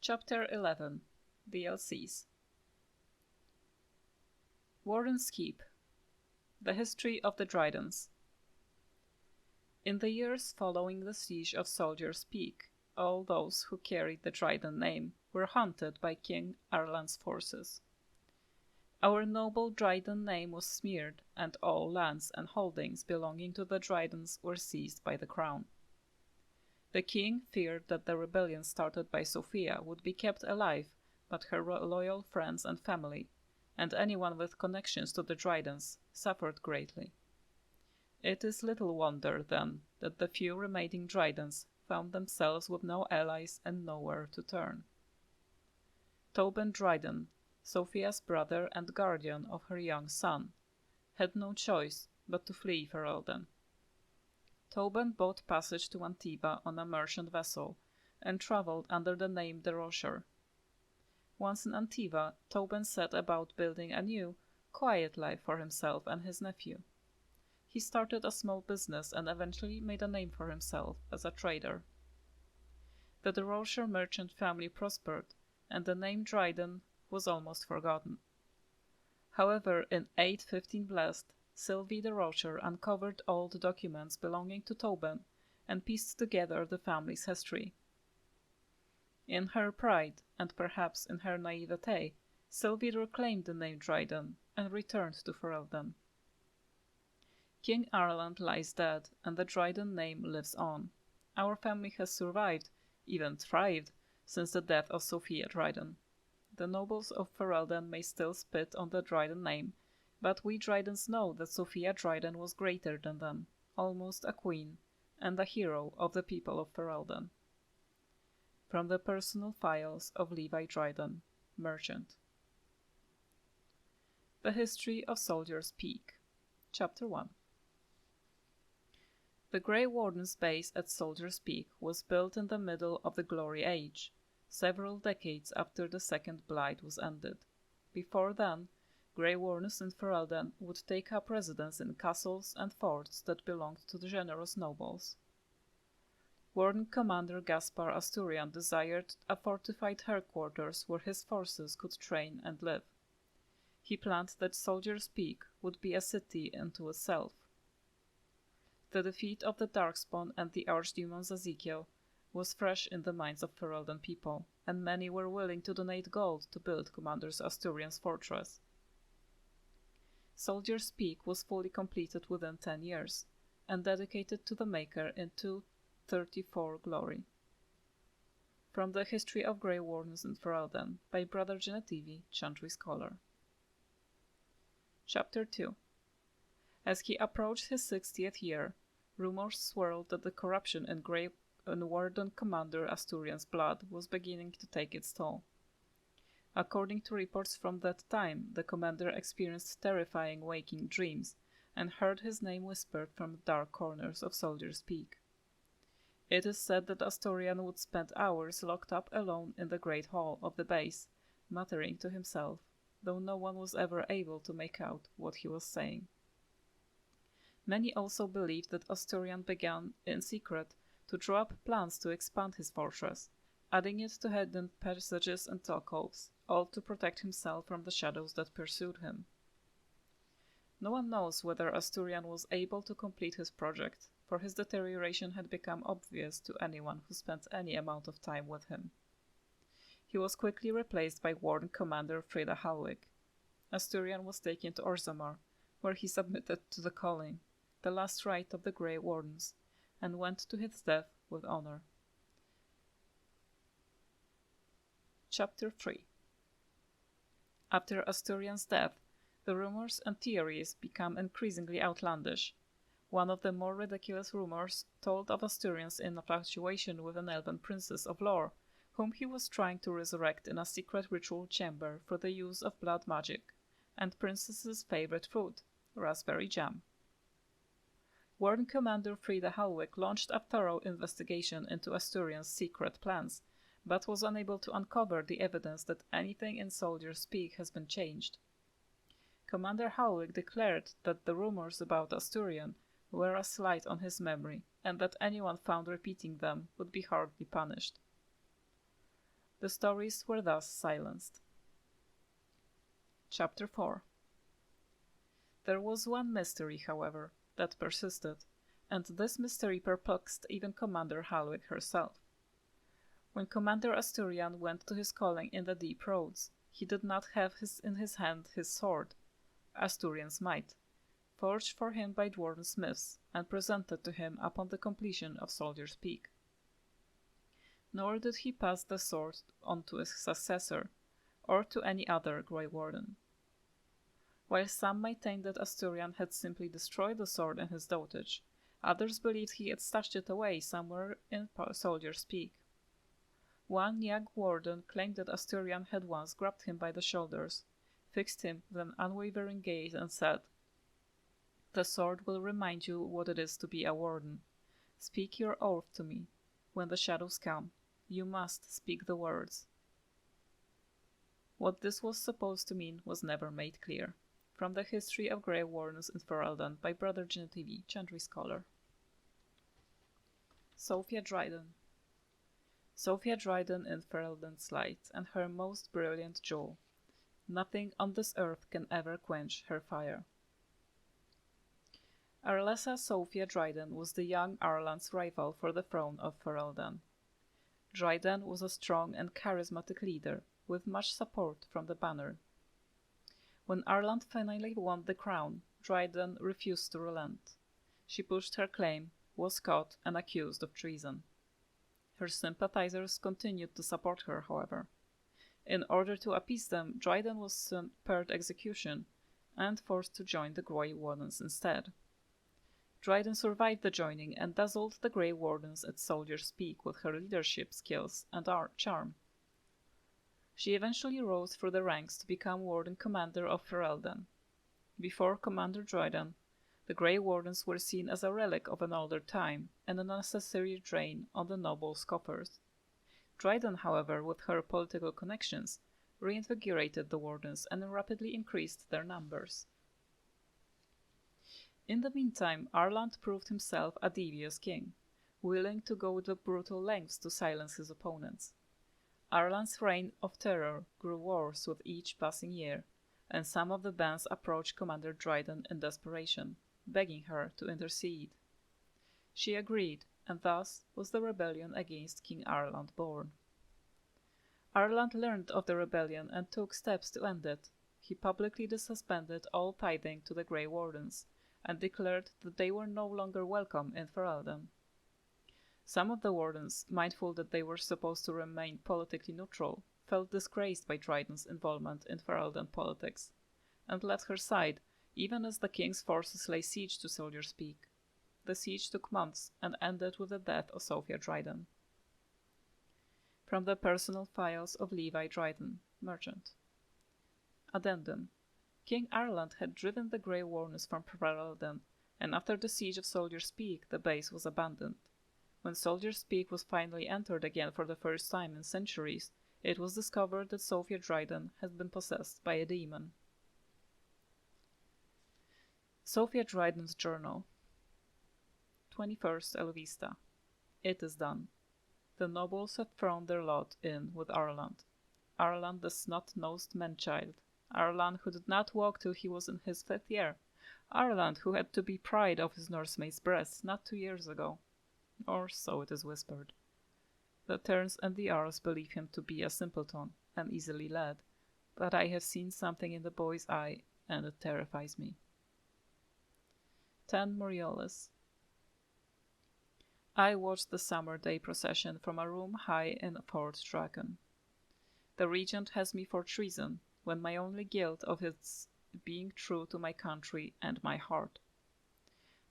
Chapter 11 DLCs. Warden's Keep. The History of the Dryden's. In the years following the siege of Soldier's Peak, all those who carried the Dryden name were hunted by King Arlan's forces. Our noble Dryden name was smeared, and all lands and holdings belonging to the Drydens were seized by the crown. The king feared that the rebellion started by Sophia would be kept alive, but her loyal friends and family, and anyone with connections to the Drydens, suffered greatly. It is little wonder, then, that the few remaining Drydens found themselves with no allies and nowhere to turn. Tobin Dryden, Sophia's brother and guardian of her young son, had no choice but to flee Ferelden. Tobin bought passage to Antiva on a merchant vessel, and travelled under the name De Rocher. Once in Antiva, Tobin set about building a new, quiet life for himself and his nephew. He started a small business and eventually made a name for himself as a trader. The De Rocher merchant family prospered, and the name Dryden was almost forgotten. However, in 815 Blessed, Sylvie de Rocher uncovered old documents belonging to Tobin and pieced together the family's history. In her pride, and perhaps in her naivete, Sylvie reclaimed the name Dryden and returned to Ferelden. King Arlan lies dead, and the Dryden name lives on. Our family has survived, even thrived, since the death of Sophia Dryden. The nobles of Ferelden may still spit on the Dryden name, but we Drydens know that Sophia Dryden was greater than them, almost a queen, and a hero of the people of Ferelden. From the personal files of Levi Dryden, merchant. The History of Soldier's Peak. Chapter 1. The Grey Warden's base at Soldier's Peak was built in the middle of the Glory Age, several decades after the Second Blight was ended. Before then, Grey Wardens in Ferelden would take up residence in castles and forts that belonged to the generous nobles. Warden Commander Gaspar Asturian desired a fortified headquarters where his forces could train and live. He planned that Soldier's Peak would be a city unto itself. The defeat of the Darkspawn and the Archdemons Ezekiel was fresh in the minds of Ferelden people, and many were willing to donate gold to build Commander Asturian's fortress. Soldier's Peak was fully completed within 10 years, and dedicated to the Maker in 234 Glory. From the History of Grey Wardens in Ferelden, by Brother Genetivi, Chantry Scholar. Chapter 2. As he approached his 60th year, rumors swirled that the corruption in Warden Commander Asturian's blood was beginning to take its toll. According to reports from that time, the commander experienced terrifying waking dreams and heard his name whispered from the dark corners of Soldier's Peak. It is said that Asturian would spend hours locked up alone in the great hall of the base, muttering to himself, though no one was ever able to make out what he was saying. Many also believed that Asturian began, in secret, to draw up plans to expand his fortress, adding it to hidden passages and alcoves, all to protect himself from the shadows that pursued him. No one knows whether Asturian was able to complete his project, for his deterioration had become obvious to anyone who spent any amount of time with him. He was quickly replaced by Warden Commander Frida Halwig. Asturian was taken to Orzammar, where he submitted to the calling, the last rite of the Grey Wardens, and went to his death with honor. Chapter 3. After Asturian's death, the rumors and theories became increasingly outlandish. One of the more ridiculous rumors told of Asturian's infatuation with an elven princess of lore, whom he was trying to resurrect in a secret ritual chamber for the use of blood magic, and princess's favorite food, raspberry jam. Warden Commander Frida Halwig launched a thorough investigation into Asturian's secret plans, but was unable to uncover the evidence that anything in Soldier's Peak has been changed. Commander Halwig declared that the rumors about Asturian were a slight on his memory, and that anyone found repeating them would be hardly punished. The stories were thus silenced. Chapter 4. There was one mystery, however, that persisted, and this mystery perplexed even Commander Halwick herself. When Commander Asturian went to his calling in the deep roads, he did not have in his hand his sword, Asturian's might, forged for him by dwarven smiths, and presented to him upon the completion of Soldier's Peak. Nor did he pass the sword on to his successor, or to any other Grey Warden. While some maintained that Asturian had simply destroyed the sword in his dotage, others believed he had stashed it away somewhere in Soldier's Peak. One young warden claimed that Asturian had once grabbed him by the shoulders, fixed him with an unwavering gaze, and said, "The sword will remind you what it is to be a warden. Speak your oath to me. When the shadows come, you must speak the words." What this was supposed to mean was never made clear. From the History of Grey Wardens in Ferelden by Brother Genevieve, Chantry Scholar. Sophia Dryden. Sophia Dryden in Ferelden's light, and her most brilliant jewel. Nothing on this earth can ever quench her fire. Arlessa Sophia Dryden was the young Arland's rival for the throne of Ferelden. Dryden was a strong and charismatic leader, with much support from the banner. When Arland finally won the crown, Dryden refused to relent. She pushed her claim, was caught, and accused of treason. Her sympathizers continued to support her, however. In order to appease them, Dryden was soon paired execution, and forced to join the Grey Wardens instead. Dryden survived the joining and dazzled the Grey Wardens at Soldier's Peak with her leadership skills and charm. She eventually rose through the ranks to become Warden Commander of Ferelden. Before Commander Dryden, the Grey Wardens were seen as a relic of an older time and a necessary drain on the nobles' coffers. Dryden, however, with her political connections, reinvigorated the Wardens and rapidly increased their numbers. In the meantime, Arland proved himself a devious king, willing to go to brutal lengths to silence his opponents. Arland's reign of terror grew worse with each passing year, and some of the bands approached Commander Dryden in desperation, begging her to intercede. She agreed, and thus was the rebellion against King Arland born. Arland learned of the rebellion and took steps to end it. He publicly suspended all tithing to the Grey Wardens, and declared that they were no longer welcome in Ferelden. Some of the Wardens, mindful that they were supposed to remain politically neutral, felt disgraced by Dryden's involvement in Ferelden politics, and left her side, even as the king's forces lay siege to Soldier's Peak. The siege took months and ended with the death of Sophia Dryden. From the personal files of Levi Dryden, merchant. Addendum. King Arland had driven the Grey Wardens from Ferelden, and after the siege of Soldier's Peak the base was abandoned. When Soldier's Peak was finally entered again for the first time in centuries, it was discovered that Sophia Dryden had been possessed by a demon. Sophia Dryden's Journal. 21st Elvista. It is done. The nobles have thrown their lot in with Arland. Arland the snot-nosed man-child. Arland who did not walk till he was in his 5th year. Arland who had to be pride of his nursemaid's breast not 2 years ago. Or so it is whispered. The Terns and the Arls believe him to be a simpleton and easily led, but I have seen something in the boy's eye, and it terrifies me. 10 Moriolis. I watched the summer day procession from a room high in Fort Draken. The regent has me for treason, when my only guilt of its being true to my country and my heart.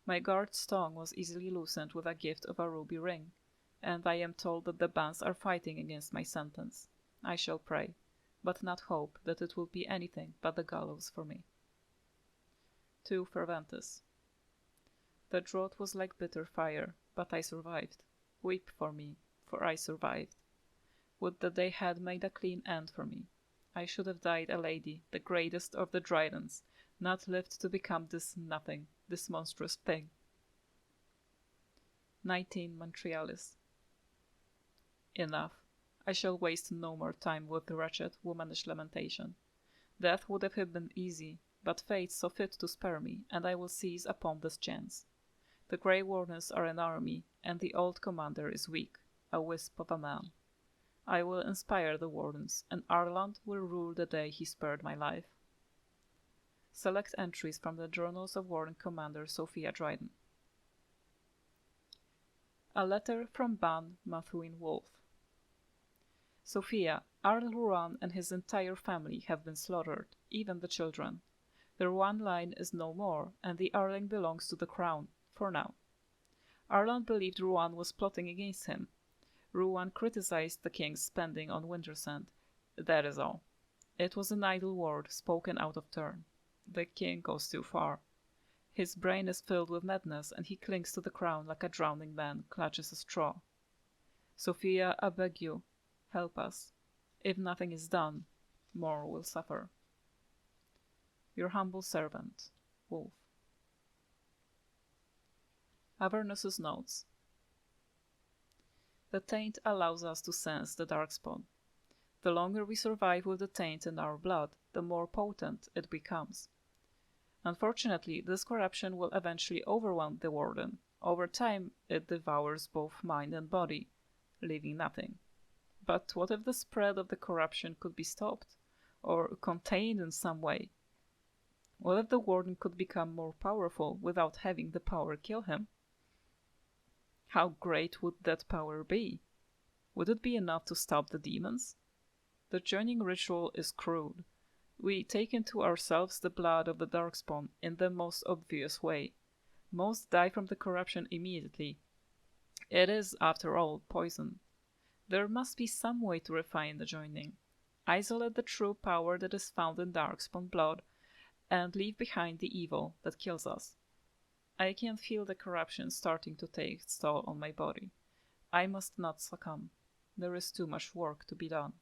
My guard's tongue was easily loosened with a gift of a ruby ring, and I am told that the bands are fighting against my sentence. I shall pray, but not hope that it will be anything but the gallows for me. 2 Ferventus. The drought was like bitter fire, but I survived. Weep for me, for I survived. Would that they had made a clean end for me. I should have died a lady, the greatest of the Drydens, not lived to become this nothing, this monstrous thing. 19 Montrealis. Enough. I shall waste no more time with the wretched, womanish lamentation. Death would have been easy, but fate saw fit to spare me, and I will seize upon this chance. The Grey Wardens are an army, and the old commander is weak, a wisp of a man. I will inspire the Wardens, and Arland will rule the day he spared my life. Select entries from the Journals of Warden Commander Sophia Dryden. A letter from Ban Mathuin Wolf. Sophia, Arl Ruan and his entire family have been slaughtered, even the children. The Ruan line is no more, and the Arling belongs to the crown, for now. Arland believed Ruan was plotting against him. Ruan criticized the king's spending on Wintersand. That is all. It was an idle word, spoken out of turn. The king goes too far. His brain is filled with madness, and he clings to the crown like a drowning man clutches a straw. Sophia, I beg you, help us. If nothing is done, more will suffer. Your humble servant, Wolf. Avernus's notes. The taint allows us to sense the darkspawn. The longer we survive with the taint in our blood, the more potent it becomes. Unfortunately, this corruption will eventually overwhelm the Warden. Over time, it devours both mind and body, leaving nothing. But what if the spread of the corruption could be stopped, or contained in some way? What if the Warden could become more powerful without having the power kill him? How great would that power be? Would it be enough to stop the demons? The joining ritual is crude. We take into ourselves the blood of the Darkspawn in the most obvious way. Most die from the corruption immediately. It is, after all, poison. There must be some way to refine the joining. Isolate the true power that is found in Darkspawn blood, and leave behind the evil that kills us. I can feel the corruption starting to take its toll on my body. I must not succumb. There is too much work to be done.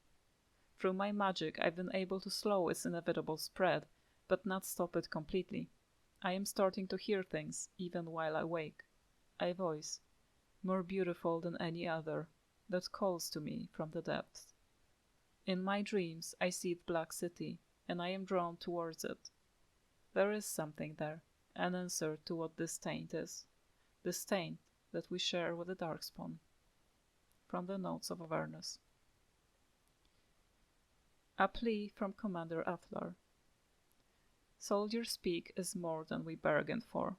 Through my magic I've been able to slow its inevitable spread, but not stop it completely. I am starting to hear things, even while I wake. A voice, more beautiful than any other, that calls to me from the depths. In my dreams I see the Black City, and I am drawn towards it. There is something there, an answer to what this taint is. This taint that we share with the Darkspawn. From the Notes of Avernus. A plea from Commander Athlar. Soldiers speak is more than we bargained for.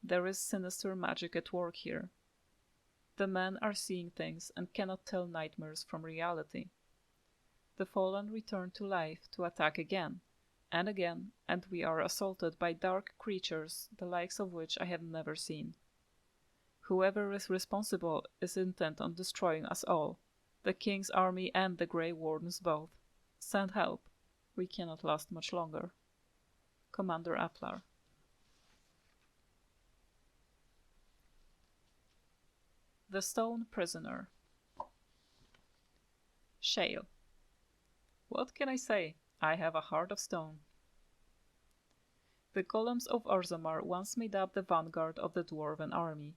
There is sinister magic at work here. The men are seeing things and cannot tell nightmares from reality. The fallen return to life to attack again, and we are assaulted by dark creatures the likes of which I have never seen. Whoever is responsible is intent on destroying us all, the king's army and the Grey Wardens both. Send help. We cannot last much longer. Commander Athlar. The Stone Prisoner. Shale. What can I say? I have a heart of stone. The columns of Orzammar once made up the vanguard of the Dwarven army,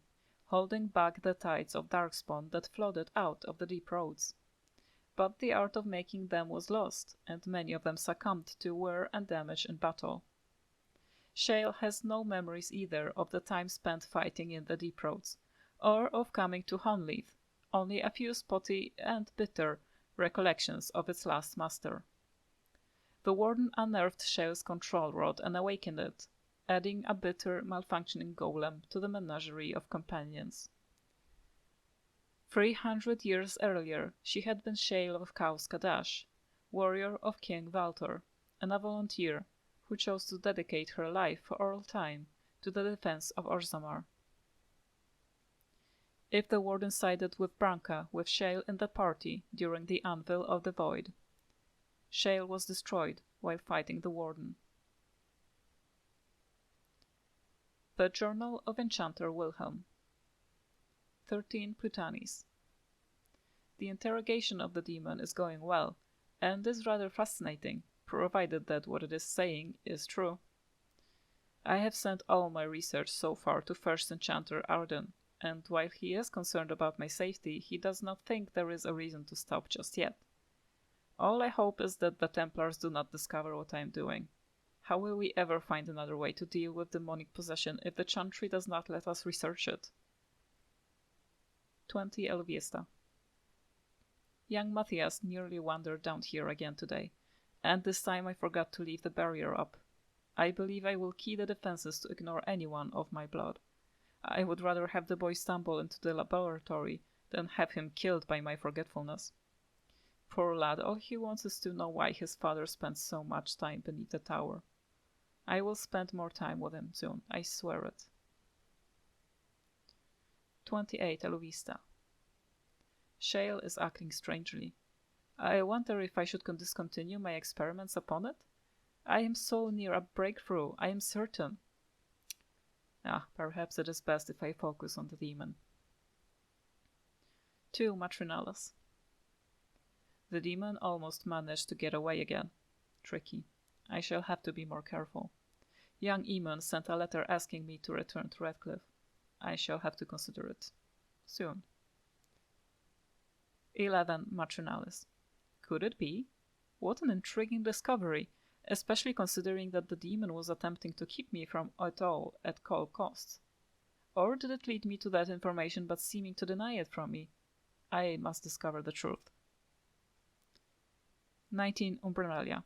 holding back the tides of Darkspawn that flooded out of the deep roads. But the art of making them was lost, and many of them succumbed to wear and damage in battle. Shale has no memories either of the time spent fighting in the deep roads, or of coming to Honleath, only a few spotty and bitter recollections of its last master. The Warden unearthed Shale's control rod and awakened it, adding a bitter, malfunctioning golem to the menagerie of companions. 300 years earlier, she had been Shale of Caus Cadash, warrior of King Valtor, and a volunteer who chose to dedicate her life for all time to the defense of Orzammar. If the Warden sided with Branka, with Shale in the party during the Anvil of the Void, Shale was destroyed while fighting the Warden. The Journal of Enchanter Wilhelm. 13 Plutanis. The interrogation of the demon is going well, and is rather fascinating, provided that what it is saying is true. I have sent all my research so far to First Enchanter Arden, and while he is concerned about my safety, he does not think there is a reason to stop just yet. All I hope is that the Templars do not discover what I am doing. How will we ever find another way to deal with demonic possession if the Chantry does not let us research it? 20 Elviesta. Young Matthias nearly wandered down here again today, and this time I forgot to leave the barrier up. I believe I will key the defenses to ignore anyone of my blood. I would rather have the boy stumble into the laboratory than have him killed by my forgetfulness. Poor lad, all he wants is to know why his father spent so much time beneath the tower. I will spend more time with him soon, I swear it. 28 Elovista. Shale is acting strangely. I wonder if I should discontinue my experiments upon it? I am so near a breakthrough, I am certain. Perhaps it is best if I focus on the demon. 2 Matrinalis. The demon almost managed to get away again. Tricky. I shall have to be more careful. Young Eamon sent a letter asking me to return to Redcliffe. I shall have to consider it. Soon. 11 Matrinalis. Could it be? What an intriguing discovery, especially considering that the demon was attempting to keep me from it all at all costs. Or did it lead me to that information but seeming to deny it from me? I must discover the truth. 19 Umbralia.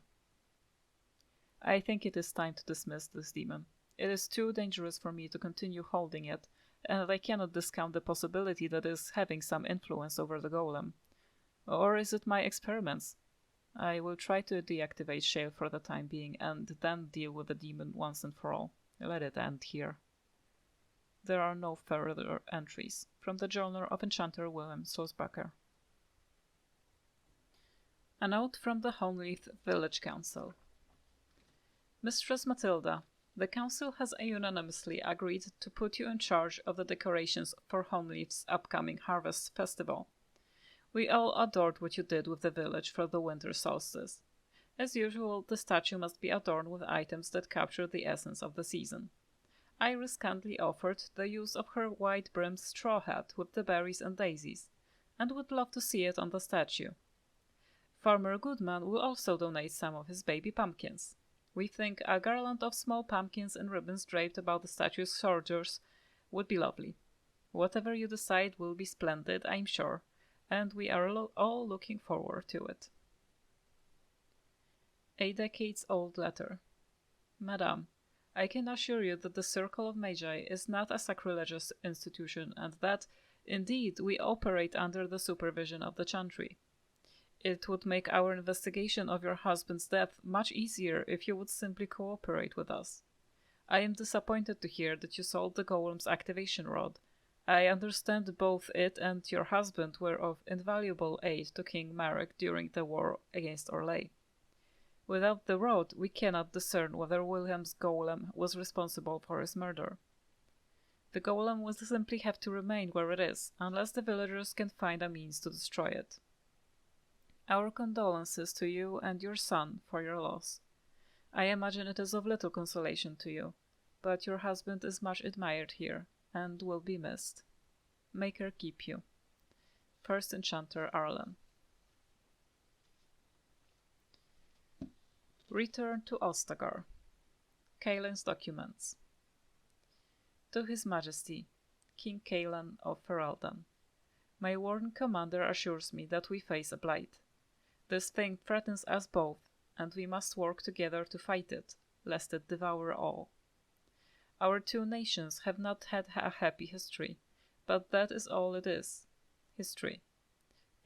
I think it is time to dismiss this demon. It is too dangerous for me to continue holding it, and I cannot discount the possibility that it is having some influence over the golem. Or is it my experiments? I will try to deactivate Shale for the time being, and then deal with the demon once and for all. Let it end here. There are no further entries. From the Journal of Enchanter William Sulzbacher. A note from the Holmleith Village Council. Mistress Matilda, the council has unanimously agreed to put you in charge of the decorations for Holmleith's upcoming harvest festival. We all adored what you did with the village for the winter solstice. As usual, the statue must be adorned with items that capture the essence of the season. Iris kindly offered the use of her wide-brimmed straw hat with the berries and daisies, and would love to see it on the statue. Farmer Goodman will also donate some of his baby pumpkins. We think a garland of small pumpkins and ribbons draped about the statue's shoulders would be lovely. Whatever you decide will be splendid, I'm sure, and we are all looking forward to it. A decades-old letter. Madame, I can assure you that the Circle of Magi is not a sacrilegious institution, and that, indeed, we operate under the supervision of the Chantry. It would make our investigation of your husband's death much easier if you would simply cooperate with us. I am disappointed to hear that you sold the golem's activation rod. I understand both it and your husband were of invaluable aid to King Marek during the war against Orlais. Without the rod, we cannot discern whether William's golem was responsible for his murder. The golem will simply have to remain where it is, unless the villagers can find a means to destroy it. Our condolences to you and your son for your loss. I imagine it is of little consolation to you, but your husband is much admired here, and will be missed. Maker keep you. First Enchanter Arlen. Return to Ostagar. Kaelin's documents. To His Majesty, King Kaelin of Ferelden. My warden commander assures me that we face a blight. This thing threatens us both, and we must work together to fight it, lest it devour all. Our two nations have not had a happy history, but that is all it is. History.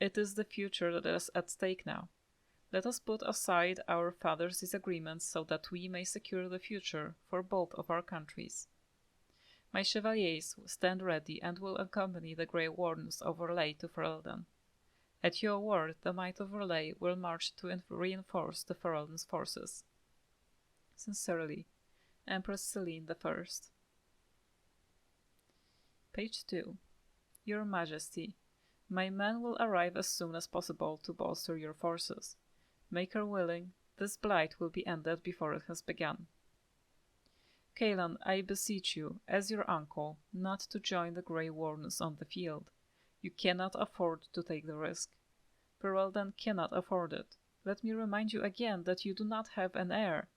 It is the future that is at stake now. Let us put aside our father's disagreements so that we may secure the future for both of our countries. My chevaliers stand ready and will accompany the Grey Wardens of Orlais to Ferelden. At your word, the might of Orlais will march to reinforce the Ferelden's forces. Sincerely, Empress Celine I. Page 2. Your Majesty, my men will arrive as soon as possible to bolster your forces. Maker willing, this blight will be ended before it has begun. Kaelan, I beseech you, as your uncle, not to join the Grey Warrens on the field. You cannot afford to take the risk. Ferelden cannot afford it. Let me remind you again that you do not have an heir.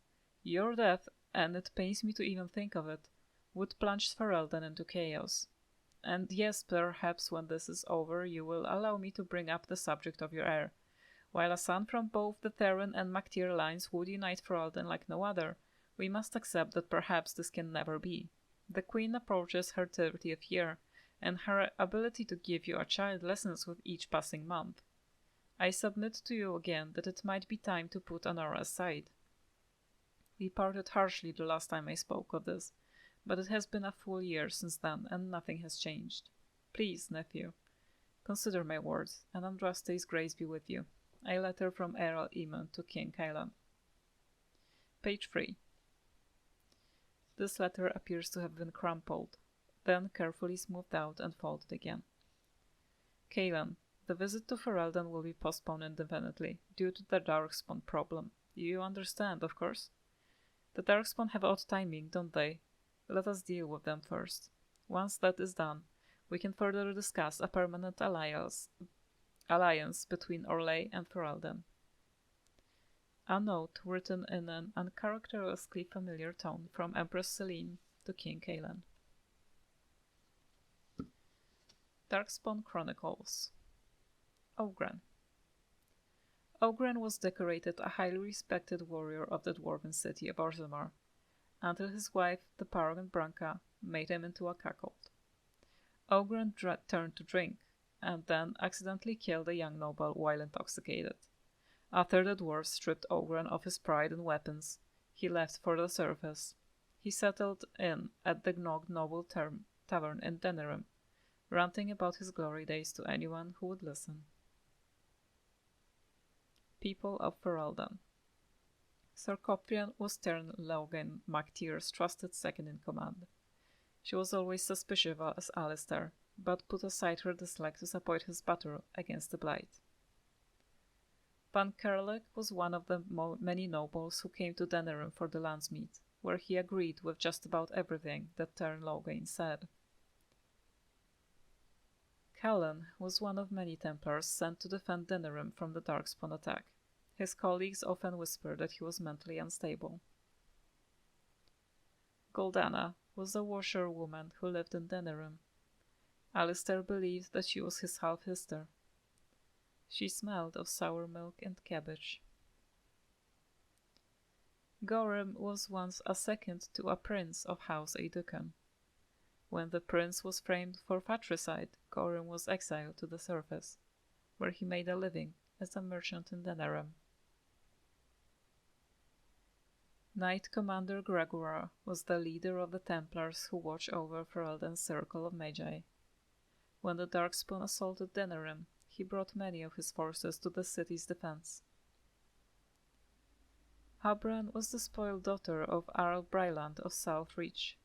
Your death, and it pains me to even think of it, would plunge Ferelden into chaos. And yes, perhaps when this is over you will allow me to bring up the subject of your heir. While a son from both the Theron and Mactyr lines would unite Ferelden like no other, we must accept that perhaps this can never be. The Queen approaches her 30th year, and her ability to give you a child lessens with each passing month. I submit to you again that it might be time to put Honora aside. We parted harshly the last time I spoke of this, but it has been a full year since then, and nothing has changed. Please, nephew, consider my words, and Andraste's grace be with you. A letter from Earl Eamon to King Kaelan. Page 3. This letter appears to have been crumpled, then carefully smoothed out and folded again. Kaelan, the visit to Ferelden will be postponed indefinitely, due to the Darkspawn problem. You understand, of course? The Darkspawn have odd timing, don't they? Let us deal with them first. Once that is done, we can further discuss a permanent alliance between Orlais and Ferelden. A note written in an uncharacteristically familiar tone from Empress Selene to King Kaelan. Darkspawn Chronicles. Oghren. Oghren was decorated a highly respected warrior of the dwarven city of Orzammar, until his wife, the paragon Branka, made him into a cuckold. Oghren turned to drink, and then accidentally killed a young noble while intoxicated. After the dwarves stripped Oghren of his pride and weapons, he left for the surface. He settled in at the Gnog Noble Tavern in Denerim, ranting about his glory days to anyone who would listen. People of Ferelden. Sir Coprian was Tern Logan Mactyr's trusted second-in-command. She was always suspicious of Alistair, but put aside her dislike to support his battle against the Blight. Van Kerlik was one of the many nobles who came to Denerim for the Landsmeet, where he agreed with just about everything that Tern Logan said. Callan was one of many Templars sent to defend Denerim from the Darkspawn attack. His colleagues often whispered that he was mentally unstable. Goldana was a washerwoman who lived in Denerim. Alistair believed that she was his half-sister. She smelled of sour milk and cabbage. Gorem was once a second to a prince of House Aeducan. When the prince was framed for fratricide, Gorem was exiled to the surface, where he made a living as a merchant in Denerim. Knight Commander Gregora was the leader of the Templars who watch over Ferelden's circle of Magi. When the Darkspawn assaulted Denerim, he brought many of his forces to the city's defense. Habran was the spoiled daughter of Arl Bryland of South Reach.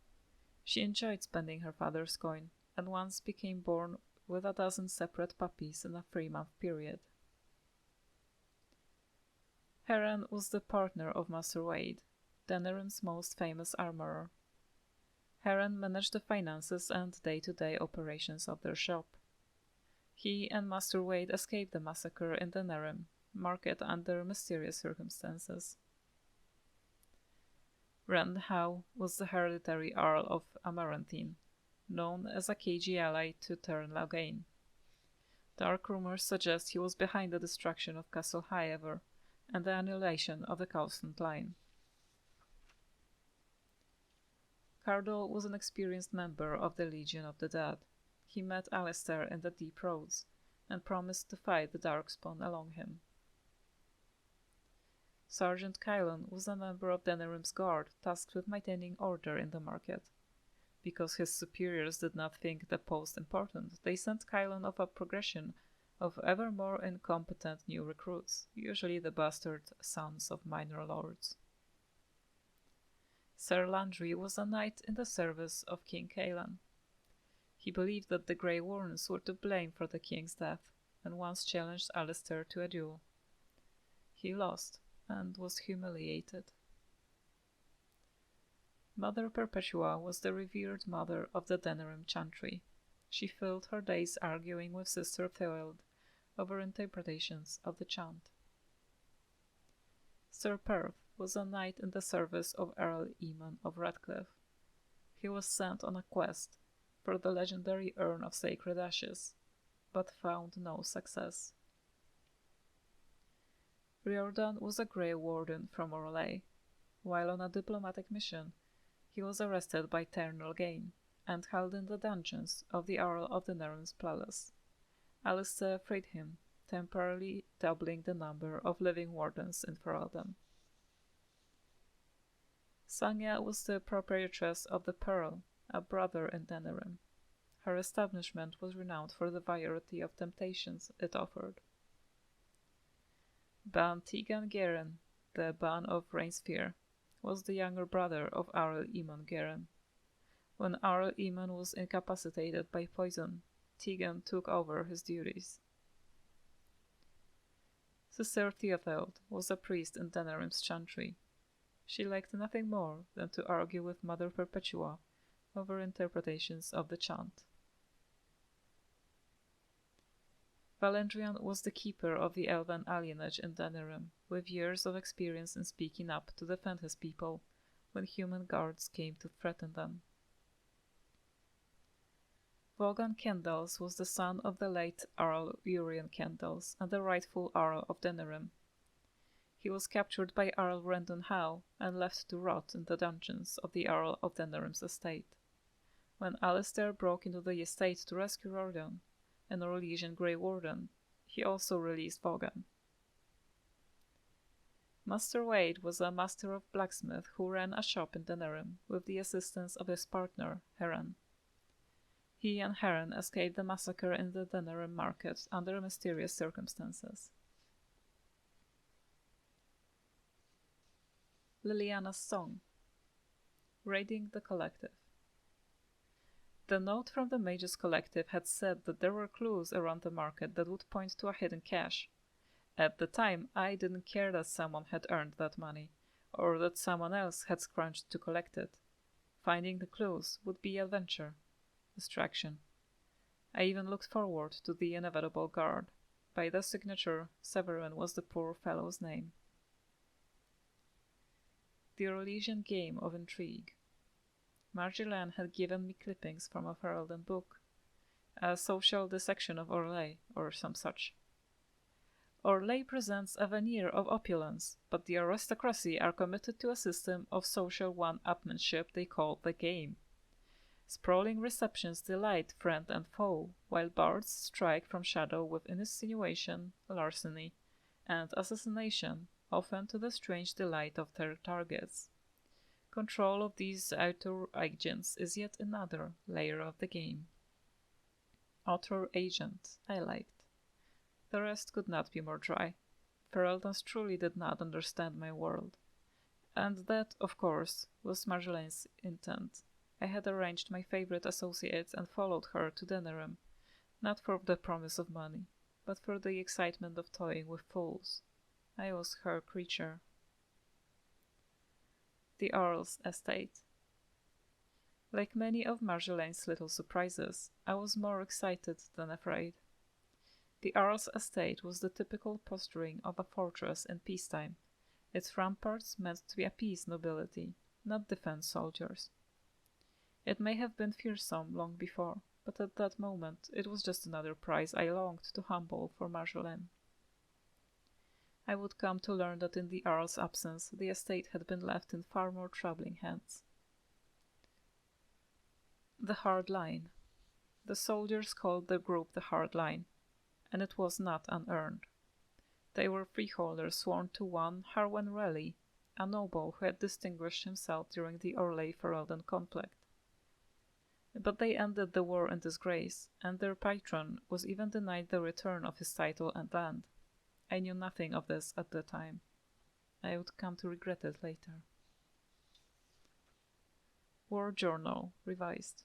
She enjoyed spending her father's coin, and once became born with a dozen separate puppies in a 3-month period. Heron was the partner of Master Wade, Denerim's most famous armorer. Heron managed the finances and day-to-day operations of their shop. He and Master Wade escaped the massacre in Denerim, marked under mysterious circumstances. Rand Howe was the hereditary Earl of Amarantine, known as a cagey ally to Tern Logain. Dark rumors suggest he was behind the destruction of Castle Highever and the annihilation of the Cousland line. Cardol was an experienced member of the Legion of the Dead. He met Alistair in the Deep Roads and promised to fight the Darkspawn along him. Sergeant Kylan was a member of Denerim's guard tasked with maintaining order in the market. Because his superiors did not think the post important, they sent Kylan off a progression of ever more incompetent new recruits, usually the bastard sons of minor lords. Sir Landry was a knight in the service of King Kaelan. He believed that the Grey Warrens were to blame for the king's death, and once challenged Alistair to a duel. He lost, and was humiliated. Mother Perpetua was the revered mother of the Denerim chantry. She filled her days arguing with Sister Theold over interpretations of the chant. Sir Perth was a knight in the service of Earl Eamon of Redcliffe. He was sent on a quest for the legendary Urn of Sacred Ashes, but found no success. Riordan was a Grey Warden from Orlais. While on a diplomatic mission, he was arrested by Ternal Gain and held in the dungeons of the Earl of the Denerim's palace. Alistair freed him, temporarily doubling the number of living wardens in Ferelden. Sanya was the proprietress of the Pearl, a brother in Denerim. Her establishment was renowned for the variety of temptations it offered. Ban Tegan Geren, the Ban of Rainsfear, was the younger brother of Arl Eamon Geren. When Arl Eamon was incapacitated by poison, Tegan took over his duties. Sister Theopheld was a priest in Denerim's chantry. She liked nothing more than to argue with Mother Perpetua over interpretations of the chant. Valendrian was the keeper of the elven alienage in Denerim, with years of experience in speaking up to defend his people when human guards came to threaten them. Vaughan Kendals was the son of the late Earl Urien Kendals and the rightful Earl of Denerim. He was captured by Earl Rendon Howe and left to rot in the dungeons of the Earl of Denerim's estate. When Alistair broke into the estate to rescue Riordan, an Orlesian Grey Warden, he also released Vaughan. Master Wade was a master of blacksmith who ran a shop in Denerim with the assistance of his partner, Heron. He and Heron escaped the massacre in the Denerim market under mysterious circumstances. Liliana's Song. Raiding the Collective. The note from the Mages Collective had said that there were clues around the market that would point to a hidden cache. At the time, I didn't care that someone had earned that money, or that someone else had scrounged to collect it. Finding the clues would be adventure, distraction. I even looked forward to the inevitable guard. By the signature, Severin was the poor fellow's name. The Orlesian Game of Intrigue. Marjolaine had given me clippings from a Ferelden book, a social dissection of Orlais, or some such. Orlais presents a veneer of opulence, but the aristocracy are committed to a system of social one-upmanship they call the game. Sprawling receptions delight friend and foe, while bards strike from shadow with insinuation, larceny, and assassination, often to the strange delight of their targets. Control of these outer agents is yet another layer of the game. Author agent, I liked. The rest could not be more dry. Fereldans truly did not understand my world. And that, of course, was Marjolaine's intent. I had arranged my favorite associates and followed her to Denerim, not for the promise of money, but for the excitement of toying with fools. I was her creature. The Earl's Estate. Like many of Marjolaine's little surprises, I was more excited than afraid. The Earl's Estate was the typical posturing of a fortress in peacetime, its ramparts meant to appease nobility, not defend soldiers. It may have been fearsome long before, but at that moment it was just another prize I longed to humble for Marjolaine. I would come to learn that in the Earl's absence the estate had been left in far more troubling hands. The Hard Line. The soldiers called the group the Hard Line, and it was not unearned. They were freeholders sworn to one Harwen Relly, a noble who had distinguished himself during the Orlais-Ferelden conflict. But they ended the war in disgrace, and their patron was even denied the return of his title and land. I knew nothing of this at the time. I would come to regret it later. War Journal, revised.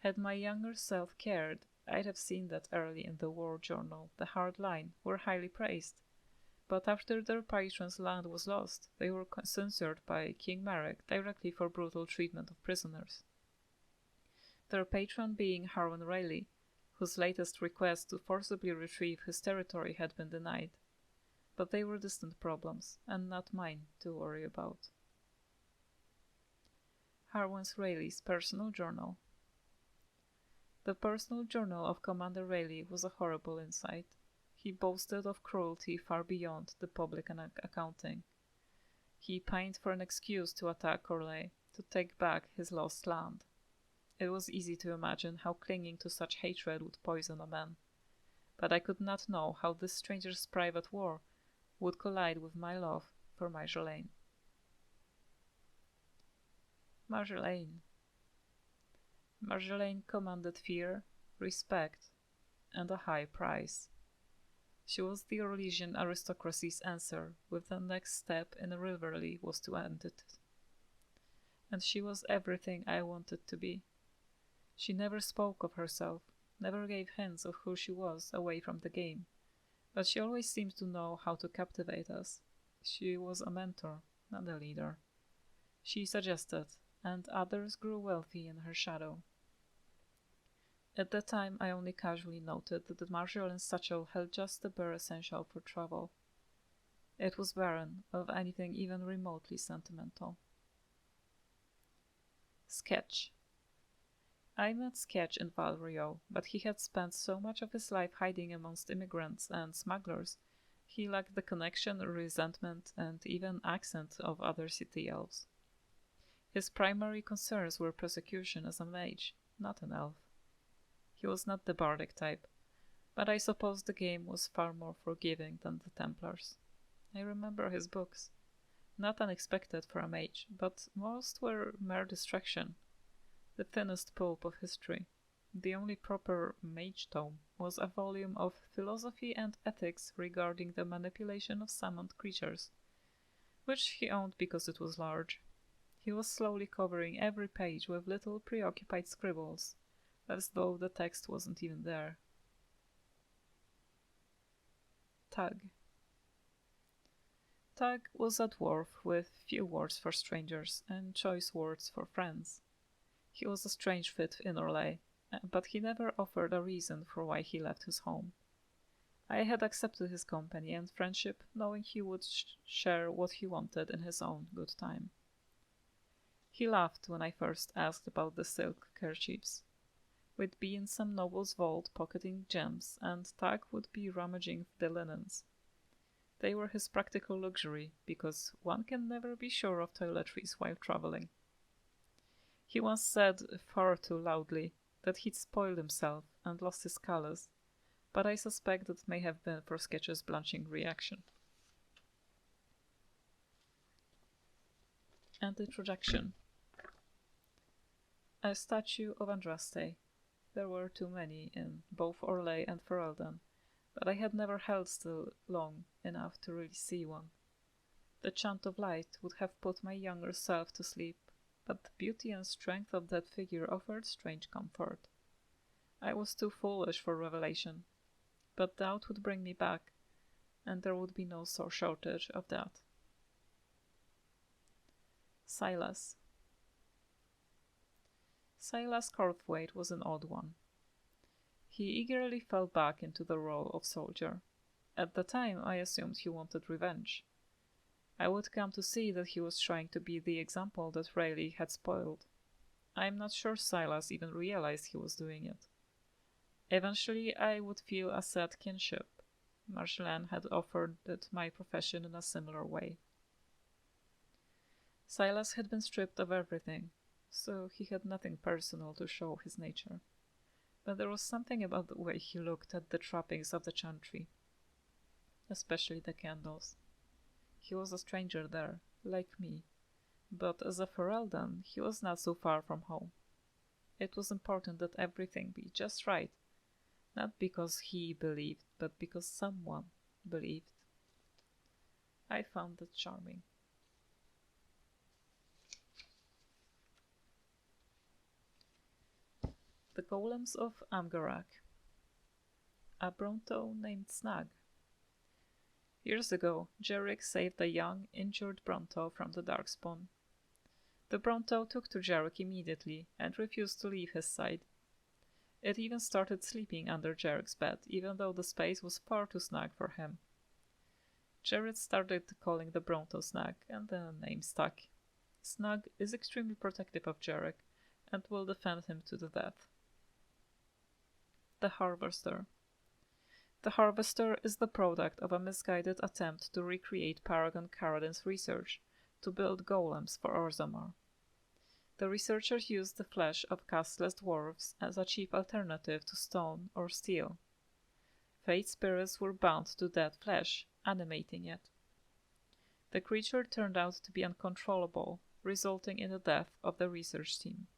Had my younger self cared, I'd have seen that early in the War Journal the Hard Line were highly praised. but after their patron's land was lost, they were censored by King Marek directly for brutal treatment of prisoners. Their patron being Harwin Rayleigh, whose latest request to forcibly retrieve his territory had been denied. But they were distant problems, and not mine to worry about. Harwin Rayleigh's personal journal. The personal journal of Commander Rayleigh was a horrible insight. He boasted of cruelty far beyond the public accounting. He pined for an excuse to attack Orlais, to take back his lost land. It was easy to imagine how clinging to such hatred would poison a man, but I could not know how this stranger's private war would collide with my love for Marjolaine. Marjolaine. Marjolaine commanded fear, respect, and a high price. She was the Orlesian aristocracy's answer, with the next step in Riverlea was to end it. And she was everything I wanted to be. She never spoke of herself, never gave hints of who she was away from the game, but she always seemed to know how to captivate us. She was a mentor, not a leader. She suggested, and others grew wealthy in her shadow. At that time I only casually noted that the Marjolaine's satchel held just the bare essential for travel. It was barren of anything even remotely sentimental. Sketch. I met Sketch in Val Rio, but he had spent so much of his life hiding amongst immigrants and smugglers, he lacked the connection, resentment, and even accent of other city elves. His primary concerns were persecution as a mage, not an elf. He was not the bardic type, but I suppose the game was far more forgiving than the Templars. I remember his books. Not unexpected for a mage, but most were mere distraction. The thinnest pulp of history. The only proper mage tome was a volume of philosophy and ethics regarding the manipulation of summoned creatures, which he owned because it was large. He was slowly covering every page with little preoccupied scribbles, as though the text wasn't even there. Tug. Tug was a dwarf with few words for strangers and choice words for friends. He was a strange fit in Orlais, but he never offered a reason for why he left his home. I had accepted his company and friendship, knowing he would share what he wanted in his own good time. He laughed when I first asked about the silk kerchiefs. We'd be in some noble's vault pocketing gems, and Tag would be rummaging the linens. They were his practical luxury, because one can never be sure of toiletries while traveling. He once said, far too loudly, that he'd spoiled himself and lost his colours, but I suspect that may have been for Sketch's blanching reaction. And introduction. A statue of Andraste. There were too many in both Orlais and Ferelden, but I had never held still long enough to really see one. The chant of light would have put my younger self to sleep, but the beauty and strength of that figure offered strange comfort. I was too foolish for revelation, but doubt would bring me back, and there would be no shortage of that. Silas. Silas Corthwaite was an odd one. He eagerly fell back into the role of soldier. At the time, I assumed he wanted revenge. I would come to see that he was trying to be the example that Rayleigh had spoiled. I am not sure Silas even realized he was doing it. Eventually, I would feel a sad kinship. Marjolaine had offered it my profession in a similar way. Silas had been stripped of everything, so he had nothing personal to show his nature. But there was something about the way he looked at the trappings of the chantry, especially the candles. He was a stranger there, like me, but as a Ferelden, he was not so far from home. It was important that everything be just right, not because he believed, but because someone believed. I found that charming. The Golems of Amgarak. A Bronto named Snag. Years ago, Jarek saved a young, injured Bronto from the Darkspawn. The Bronto took to Jarek immediately and refused to leave his side. It even started sleeping under Jarek's bed, even though the space was far too snug for him. Jared started calling the Bronto Snug, and the name stuck. Snug is extremely protective of Jarek and will defend him to the death. The Harvester. The Harvester is the product of a misguided attempt to recreate Paragon Karadin's research to build golems for Orzammar. The researchers used the flesh of castless dwarves as a cheap alternative to stone or steel. Fate spirits were bound to dead flesh, animating it. The creature turned out to be uncontrollable, resulting in the death of the research team.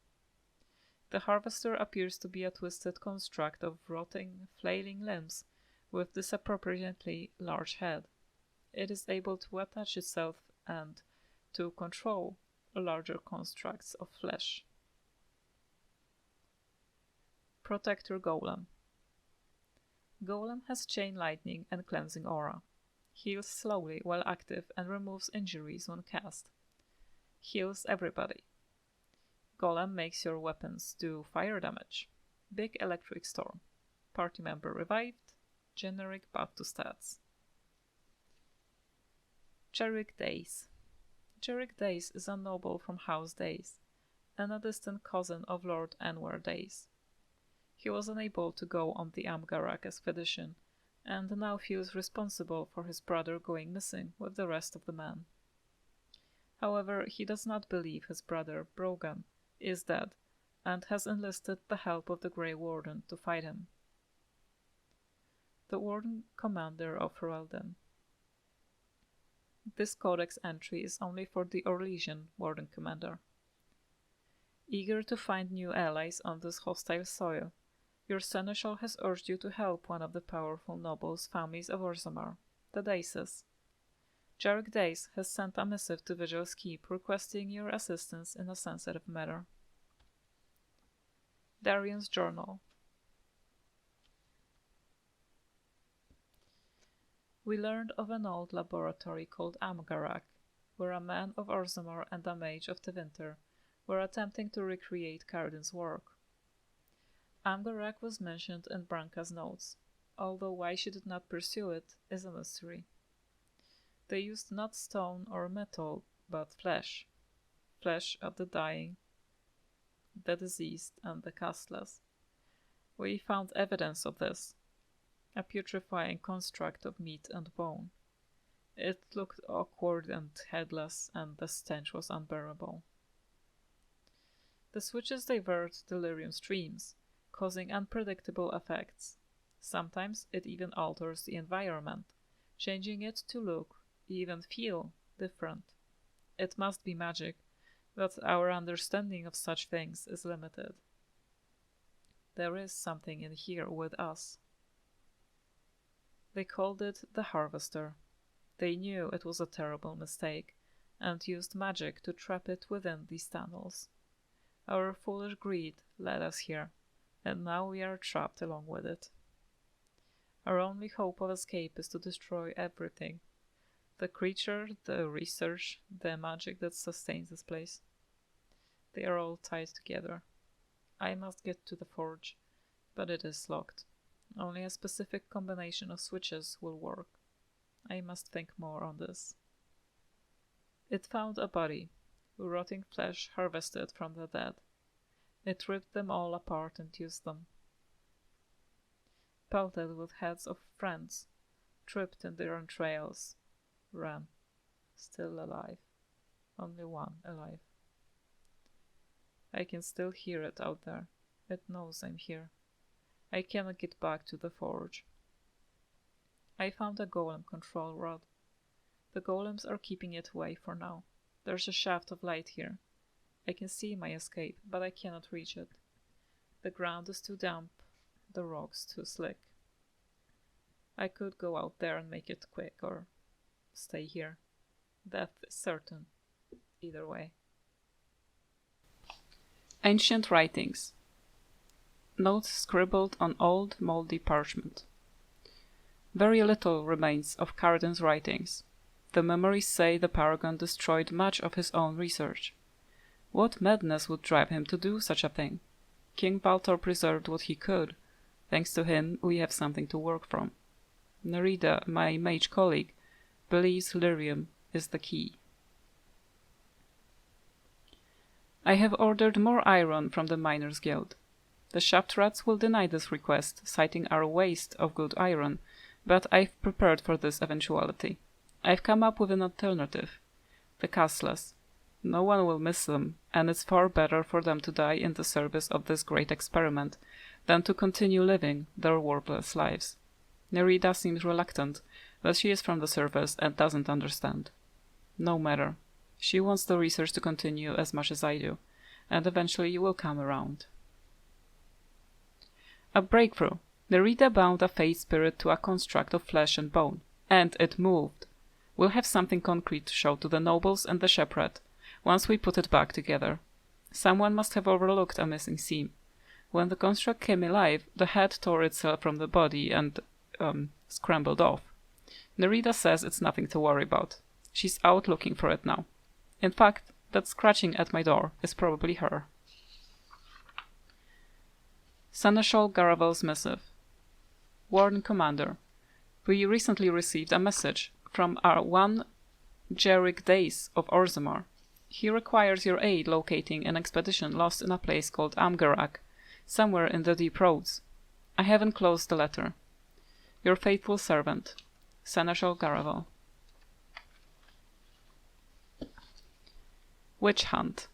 The Harvester appears to be a twisted construct of rotting, flailing limbs with disappropriately large head. It is able to attach itself and to control larger constructs of flesh. Protector Golem. Golem has chain lightning and cleansing aura. Heals slowly while active and removes injuries when cast. Heals everybody. Golem makes your weapons do fire damage. Big electric storm. Party member revived. Generic buff to stats. Jarek Days. Jarek Days is a noble from House Days, and a distant cousin of Lord Enwer Days. He was unable to go on the Amgarak expedition, and now feels responsible for his brother going missing with the rest of the men. However, he does not believe his brother, Brogan, is dead, and has enlisted the help of the Grey Warden to fight him. The Warden Commander of Ferelden. This Codex entry is only for the Orlesian Warden Commander. Eager to find new allies on this hostile soil, your seneschal has urged you to help one of the powerful nobles' families of Orzammar, the Daises. Jarek Days has sent a missive to Vigil's Keep requesting your assistance in a sensitive matter. Darian's Journal. We learned of an old laboratory called Amgarak, where a man of Orzammar and a mage of Tevinter were attempting to recreate Karadin's work. Amgarak was mentioned in Branka's notes, although why she did not pursue it is a mystery. They used not stone or metal, but flesh. Flesh of the dying, the diseased, and the castless. We found evidence of this. A putrefying construct of meat and bone. It looked awkward and headless, and the stench was unbearable. The switches divert delirium streams, causing unpredictable effects. Sometimes it even alters the environment, changing it to look, even feel, different. It must be magic, but our understanding of such things is limited. There is something in here with us. They called it the Harvester. They knew it was a terrible mistake, and used magic to trap it within these tunnels. Our foolish greed led us here, and now we are trapped along with it. Our only hope of escape is to destroy everything. The creature, the research, the magic that sustains this place. They are all tied together. I must get to the forge, but it is locked. Only a specific combination of switches will work. I must think more on this. It found a body, rotting flesh harvested from the dead. It ripped them all apart and used them. Pelted with heads of friends, tripped in their entrails, ran, still alive. Only one alive. I can still hear it out there. It knows I'm here. I cannot get back to the forge. I found a golem control rod. The golems are keeping it away for now. There's a shaft of light here. I can see my escape, but I cannot reach it. The ground is too damp, the rocks too slick. I could go out there and make it quick, or stay here. Death is certain, either way. Ancient Writings. Notes scribbled on old, moldy parchment. Very little remains of Cardan's writings. The memories say the paragon destroyed much of his own research. What madness would drive him to do such a thing? King Baltor preserved what he could. Thanks to him, we have something to work from. Nerida, my mage colleague, believes lyrium is the key. I have ordered more iron from the Miners' Guild. The shaft rats will deny this request, citing our waste of good iron, but I've prepared for this eventuality. I've come up with an alternative. The castless. No one will miss them, and it's far better for them to die in the service of this great experiment than to continue living their worthless lives. Nerida seems reluctant, but she is from the service and doesn't understand. No matter. She wants the research to continue as much as I do, and eventually you will come around. A breakthrough. Nerida bound a fey spirit to a construct of flesh and bone, and it moved. We'll have something concrete to show to the nobles and the shepherd once we put it back together. Someone must have overlooked a missing seam. When the construct came alive, the head tore itself from the body and scrambled off. Nerida says it's nothing to worry about. She's out looking for it now. In fact, that scratching at my door is probably her. Seneschal Garavel's missive. Warren Commander, we recently received a message from our one Jerick Dace of Orzammar. He requires your aid locating an expedition lost in a place called Amgarak, somewhere in the deep roads. I have enclosed the letter. Your faithful servant, Seneschal Garavel. Witch Hunt.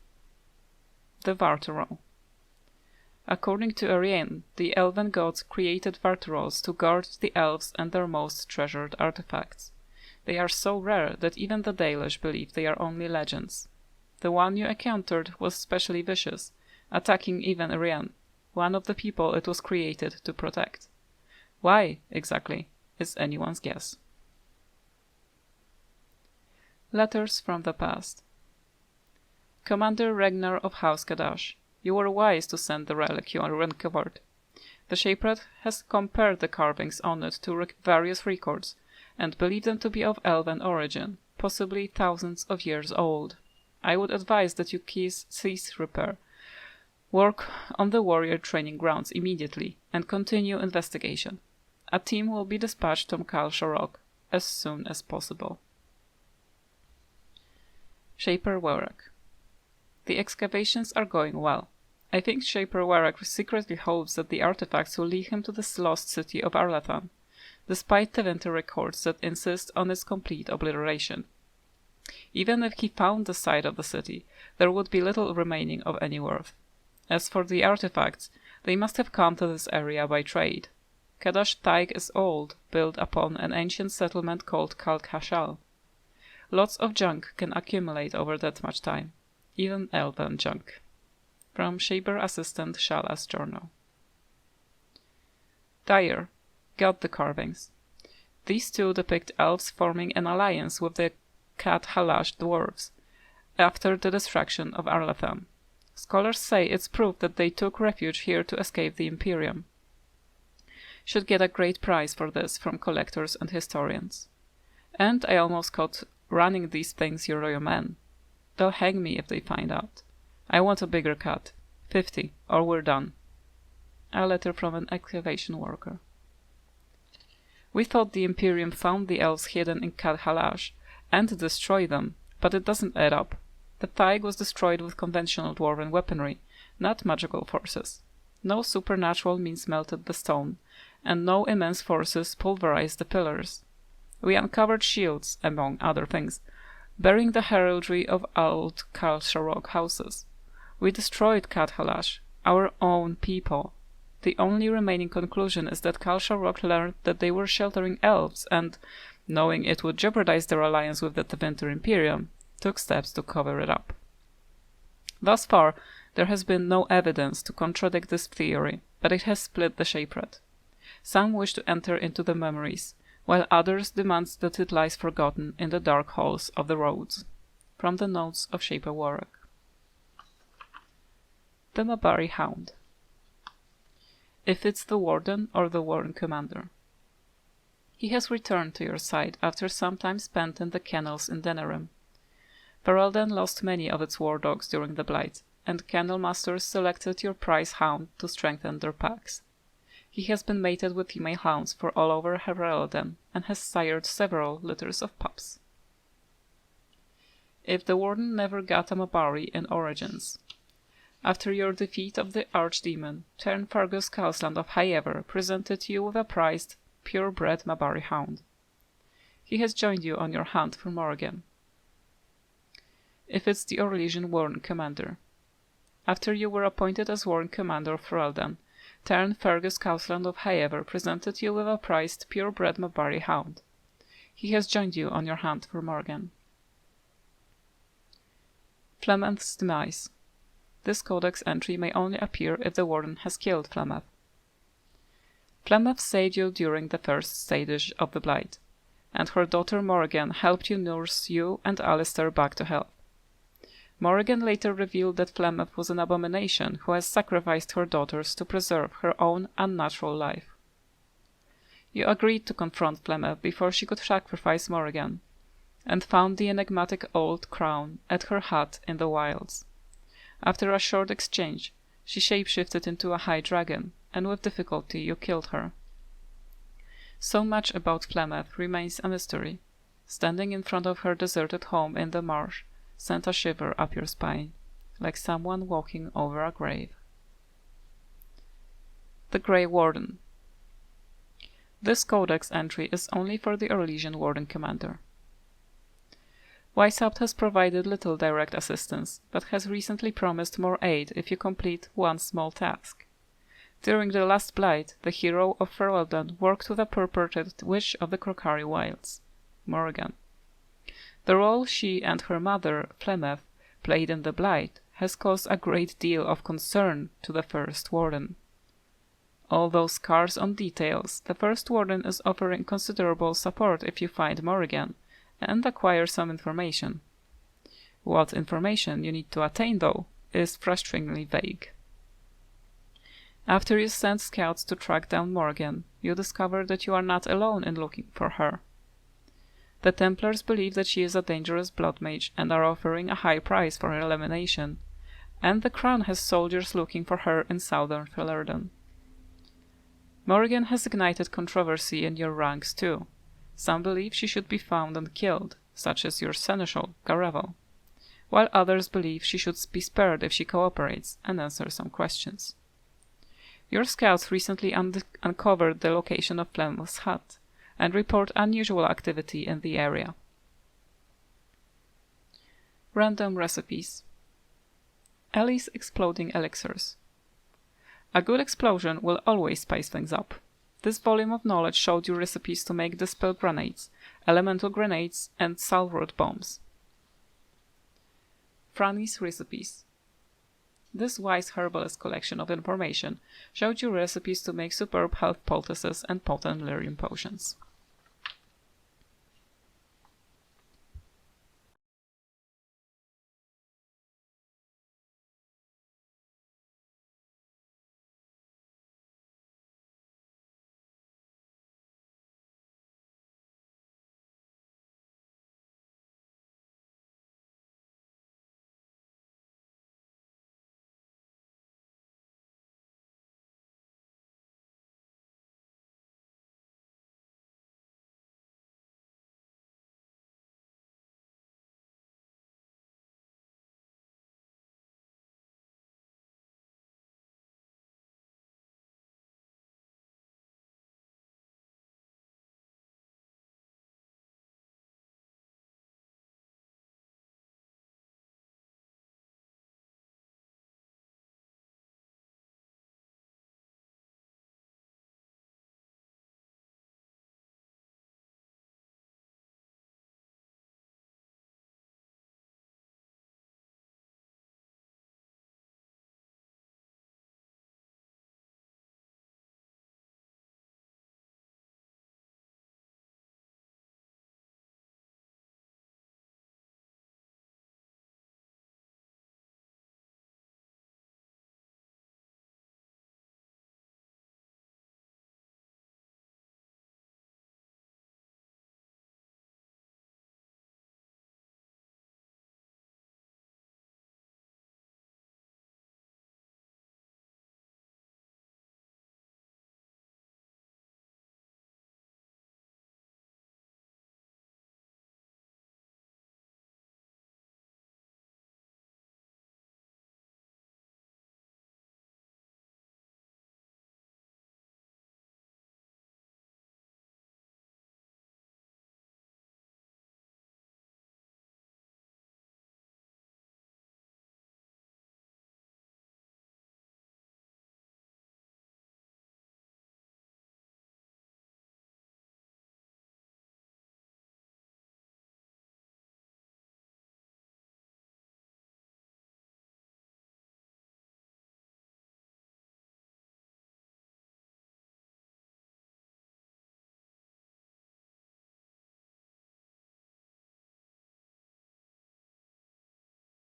The Varturo. According to Ariane, the elven gods created Varturos to guard the elves and their most treasured artifacts. They are so rare that even the Dalish believe they are only legends. The one you encountered was especially vicious, attacking even Ariane, one of the people it was created to protect. Why, exactly, is anyone's guess. Letters from the Past. Commander Regnar of House Kadash, you were wise to send the relic you uncovered. The Shapered has compared the carvings on it to various records, and believed them to be of elven origin, possibly thousands of years old. I would advise that you cease repair, work on the warrior training grounds immediately, and continue investigation. A team will be dispatched from Kal Sharok as soon as possible. Shaper Warwick. The excavations are going well. I think Shaper Warwick secretly hopes that the artifacts will lead him to the lost city of Arlathan, despite the winter records that insist on its complete obliteration. Even if he found the site of the city, there would be little remaining of any worth. As for the artifacts, they must have come to this area by trade. Kadash Taig is old, built upon an ancient settlement called Kalkhashal. Lots of junk can accumulate over that much time, even elven junk. From Shaper Assistant Shala's Journal. Dyer got the carvings. These two depict elves forming an alliance with the Cat Halash dwarves after the destruction of Arlathan. Scholars say it's proof that they took refuge here to escape the Imperium. Should get a great prize for this from collectors and historians. And I almost caught running these things your royal men. They'll hang me if they find out. I want a bigger cut. 50, or we're done. A letter from an excavation worker. We thought the Imperium found the elves hidden in Kat Halash and destroyed them, but it doesn't add up. The Thaig was destroyed with conventional dwarven weaponry, not magical forces. No supernatural means melted the stone, and no immense forces pulverized the pillars. We uncovered shields, among other things, bearing the heraldry of old Kal Sharok houses. We destroyed Kat Halash, our own people. The only remaining conclusion is that Kal Sharok learned that they were sheltering elves and, knowing it would jeopardize their alliance with the Tevinter Imperium, took steps to cover it up. Thus far, there has been no evidence to contradict this theory, but it has split the Shapered. Some wish to enter into the memories, while others demand that it lies forgotten in the dark halls of the roads. From the notes of Shaper Warwick. The Mabari Hound. If it's the Warden or the Warren Commander. He has returned to your side after some time spent in the kennels in Denerim. Ferelden lost many of its war dogs during the Blight, and kennel masters selected your prize hound to strengthen their packs. He has been mated with female hounds for all over Ferelden, and has sired several litters of pups. If the Warden never got a Mabari in Origins. After your defeat of the Archdemon, Tern Fergus Calsland of Highever presented you with a prized, purebred Mabari hound. He has joined you on your hunt for Morrigan. If it's the Orlesian Warden Commander. After you were appointed as Warden Commander of Ferelden, Tern Fergus Calsland of Highever presented you with a prized, purebred Mabari hound. He has joined you on your hunt for Morrigan. Flameth's Demise. This Codex entry may only appear if the Warden has killed Flameth. Flameth saved you during the first stage of the Blight, and her daughter Morrigan helped you nurse you and Alistair back to health. Morrigan later revealed that Flameth was an abomination who has sacrificed her daughters to preserve her own unnatural life. You agreed to confront Flameth before she could sacrifice Morrigan, and found the enigmatic old crown at her hut in the wilds. After a short exchange, she shapeshifted into a high dragon, and with difficulty you killed her. So much about Flameth remains a mystery. Standing in front of her deserted home in the marsh sent a shiver up your spine, like someone walking over a grave. The Grey Warden. This Codex entry is only for the Orlesian Warden Commander. Weishaupt has provided little direct assistance, but has recently promised more aid if you complete one small task. During the last Blight, the hero of Ferelden worked with a purported witch of the Crocari Wilds, Morrigan. The role she and her mother, Flameth, played in the Blight has caused a great deal of concern to the First Warden. Although scarce on details, the First Warden is offering considerable support if you find Morrigan and acquire some information. What information you need to attain, though, is frustratingly vague. After you send scouts to track down Morrigan, you discover that you are not alone in looking for her. The Templars believe that she is a dangerous blood mage and are offering a high price for her elimination, and the Crown has soldiers looking for her in southern Ferelden. Morrigan has ignited controversy in your ranks too. Some believe she should be found and killed, such as your seneschal, Garevel, while others believe she should be spared if she cooperates and answers some questions. Your scouts recently uncovered the location of Flameth's hut, and report unusual activity in the area. Random recipes. Ellie's exploding elixirs. A good explosion will always spice things up. This volume of knowledge showed you recipes to make dispel grenades, elemental grenades, and salroot bombs. Franny's recipes. This wise herbalist collection of information showed you recipes to make superb health poultices and potent lyrium potions.